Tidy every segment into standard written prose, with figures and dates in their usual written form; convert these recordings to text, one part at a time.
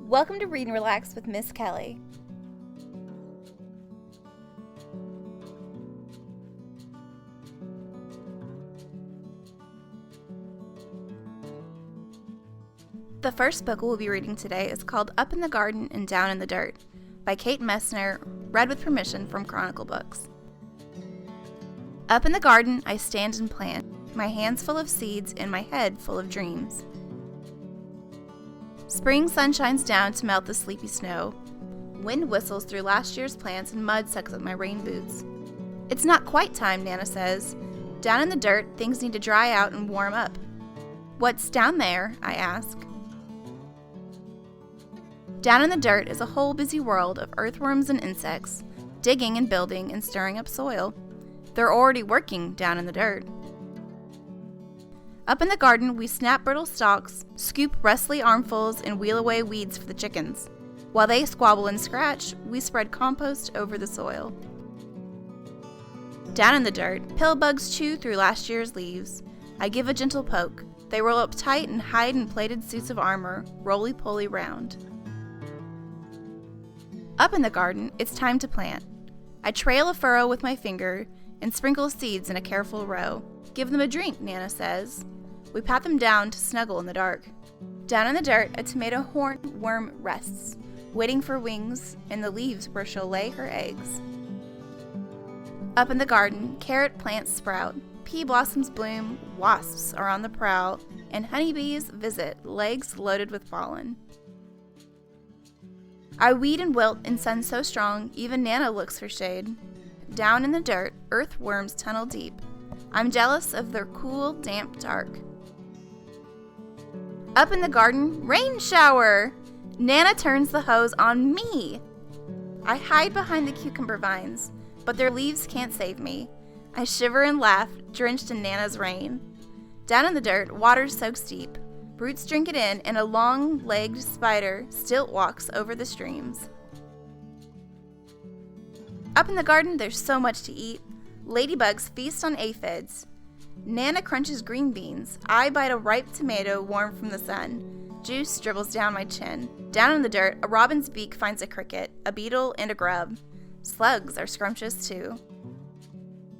Welcome to Read and Relax with Miss Kelly. The first book we'll be reading today is called Up in the Garden and Down in the Dirt by Kate Messner, read with permission from Chronicle Books. Up in the garden I stand and plant, my hands full of seeds and my head full of dreams. Spring sun shines down to melt the sleepy snow. Wind whistles through last year's plants and mud sucks up my rain boots. It's not quite time, Nana says. Down in the dirt, things need to dry out and warm up. What's down there? I ask. Down in the dirt is a whole busy world of earthworms and insects, digging and building and stirring up soil. They're already working down in the dirt. Up in the garden, we snap brittle stalks, scoop rustly armfuls, and wheel away weeds for the chickens. While they squabble and scratch, we spread compost over the soil. Down in the dirt, pill bugs chew through last year's leaves. I give a gentle poke. They roll up tight and hide in plated suits of armor, roly-poly round. Up in the garden, it's time to plant. I trail a furrow with my finger and sprinkle seeds in a careful row. Give them a drink, Nana says. We pat them down to snuggle in the dark. Down in the dirt, a tomato hornworm rests, waiting for wings in the leaves where she'll lay her eggs. Up in the garden, carrot plants sprout, pea blossoms bloom, wasps are on the prowl, and honeybees visit, legs loaded with pollen. I weed and wilt in sun so strong, even Nana looks for shade. Down in the dirt, earthworms tunnel deep. I'm jealous of their cool, damp dark. Up in the garden, rain shower! Nana turns the hose on me. I hide behind the cucumber vines, but their leaves can't save me. I shiver and laugh, drenched in Nana's rain. Down in the dirt, water soaks deep. Roots drink it in, and a long-legged spider stilt walks over the streams. Up in the garden, there's so much to eat. Ladybugs feast on aphids. Nana crunches green beans. I bite a ripe tomato warm from the sun. Juice dribbles down my chin. Down in the dirt, a robin's beak finds a cricket, a beetle, and a grub. Slugs are scrumptious too.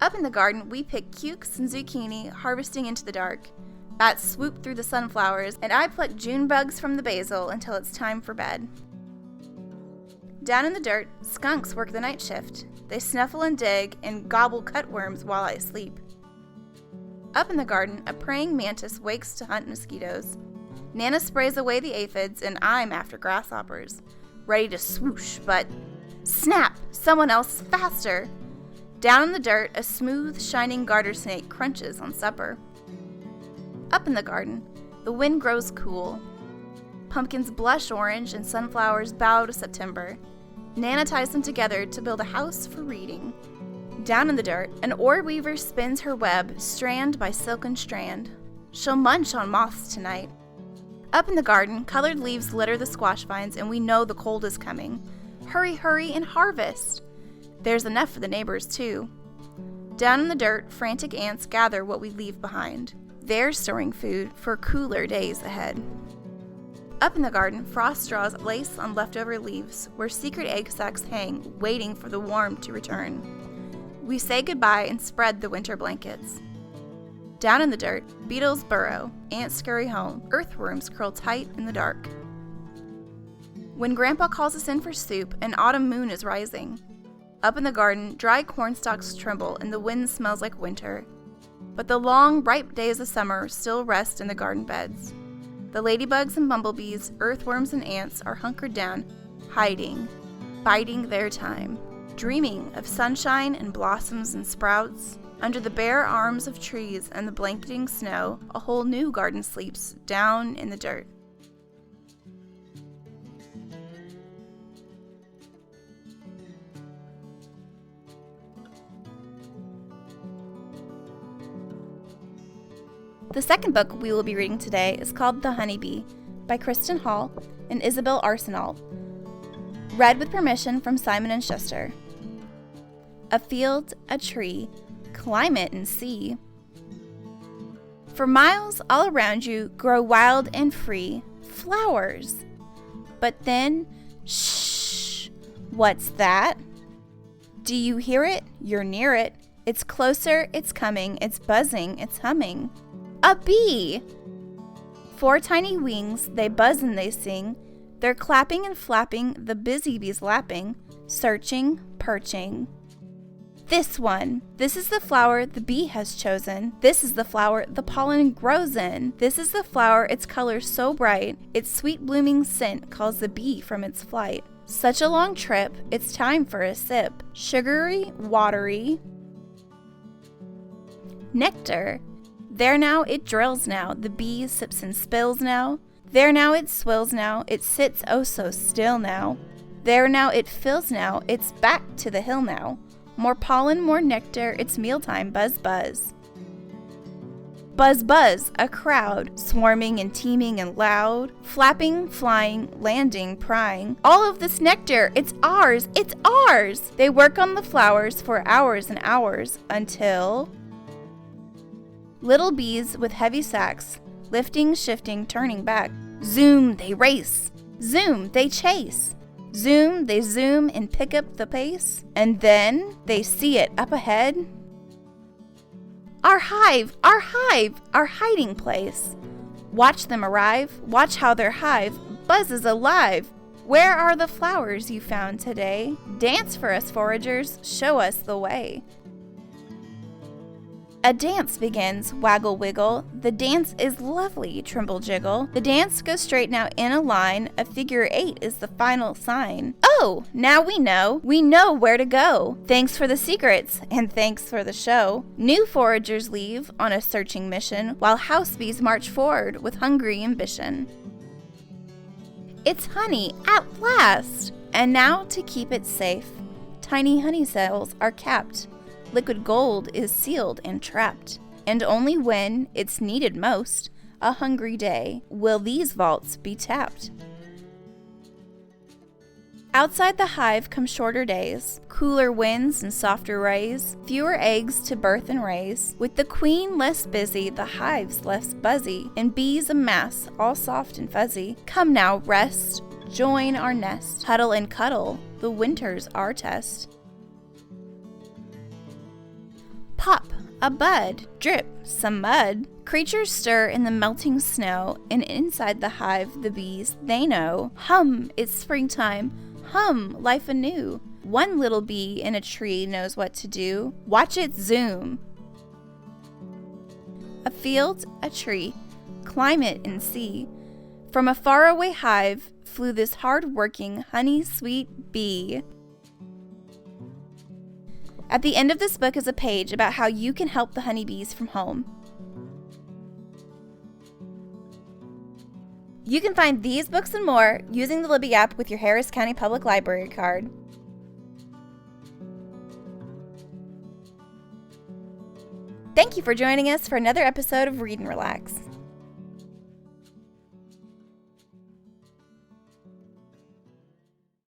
Up in the garden, we pick cukes and zucchini, harvesting into the dark. Bats swoop through the sunflowers, and I pluck June bugs from the basil until it's time for bed. Down in the dirt, skunks work the night shift. They snuffle and dig and gobble cutworms while I sleep. Up in the garden, a praying mantis wakes to hunt mosquitoes. Nana sprays away the aphids, and I'm after grasshoppers, ready to swoosh, but snap! Someone else is faster! Down in the dirt, a smooth, shining garter snake crunches on supper. Up in the garden, the wind grows cool. Pumpkins blush orange and sunflowers bow to September. Nana ties them together to build a house for reading. Down in the dirt, an orb weaver spins her web, strand by silken strand. She'll munch on moths tonight. Up in the garden, colored leaves litter the squash vines, and we know the cold is coming. Hurry, hurry, and harvest! There's enough for the neighbors, too. Down in the dirt, frantic ants gather what we leave behind. They're storing food for cooler days ahead. Up in the garden, frost draws lace on leftover leaves, where secret egg sacs hang, waiting for the warmth to return. We say goodbye and spread the winter blankets. Down in the dirt, beetles burrow, ants scurry home, earthworms curl tight in the dark. When Grandpa calls us in for soup, an autumn moon is rising. Up in the garden, dry corn stalks tremble and the wind smells like winter. But the long, ripe days of summer still rest in the garden beds. The ladybugs and bumblebees, earthworms and ants are hunkered down, hiding, biding their time, dreaming of sunshine and blossoms and sprouts. Under the bare arms of trees and the blanketing snow, a whole new garden sleeps down in the dirt. The second book we will be reading today is called The Honeybee by Kirsten and Isabelle Arsenault, read with permission from Simon & Schuster. A field, a tree, climb it and see. For miles all around you grow wild and free flowers. But then, shh, what's that? Do you hear it? You're near it. It's closer, it's coming, it's buzzing, it's humming. A bee! 4 tiny wings, they buzz and they sing. They're clapping and flapping, the busy bees lapping, searching, perching. This one. This is the flower the bee has chosen. This is the flower the pollen grows in. This is the flower, its color so bright. Its sweet blooming scent calls the bee from its flight. Such a long trip, it's time for a sip. Sugary, watery. Nectar. There now, it drills now. The bee sips and spills now. There now, it swills now. It sits oh so still now. There now, it fills now. It's back to the hill now. More pollen, more nectar, it's mealtime, buzz, buzz. Buzz, buzz, a crowd, swarming and teeming and loud, flapping, flying, landing, prying. All of this nectar, it's ours, it's ours! They work on the flowers for hours and hours until... Little bees with heavy sacks, lifting, shifting, turning back. Zoom, they race. Zoom, they chase. Zoom, they zoom and pick up the pace, and then they see it up ahead. Our hive, our hiding place. Watch them arrive, watch how their hive buzzes alive. Where are the flowers you found today? Dance for us, foragers, show us the way. A dance begins, waggle wiggle. The dance is lovely, trimble jiggle. The dance goes straight now in a line. A figure 8 is the final sign. Oh, now we know where to go. Thanks for the secrets, and thanks for the show. New foragers leave on a searching mission, while house bees march forward with hungry ambition. It's honey, at last! And now to keep it safe, tiny honey cells are capped. Liquid gold is sealed and trapped, and only when it's needed most, a hungry day, will these vaults be tapped. Outside the hive come shorter days, cooler winds and softer rays, fewer eggs to birth and raise. With the queen less busy, the hives less buzzy, and bees amass, all soft and fuzzy. Come now, rest, join our nest, huddle and cuddle, the winter's our test. Pop, a bud, drip, some mud. Creatures stir in the melting snow, and inside the hive the bees, they know. Hum, it's springtime, hum, life anew. One little bee in a tree knows what to do. Watch it zoom. A field, a tree, climb it and see. From a faraway hive flew this hard-working, honey-sweet bee. At the end of this book is a page about how you can help the honeybees from home. You can find these books and more using the Libby app with your Harris County Public Library card. Thank you for joining us for another episode of Read and Relax.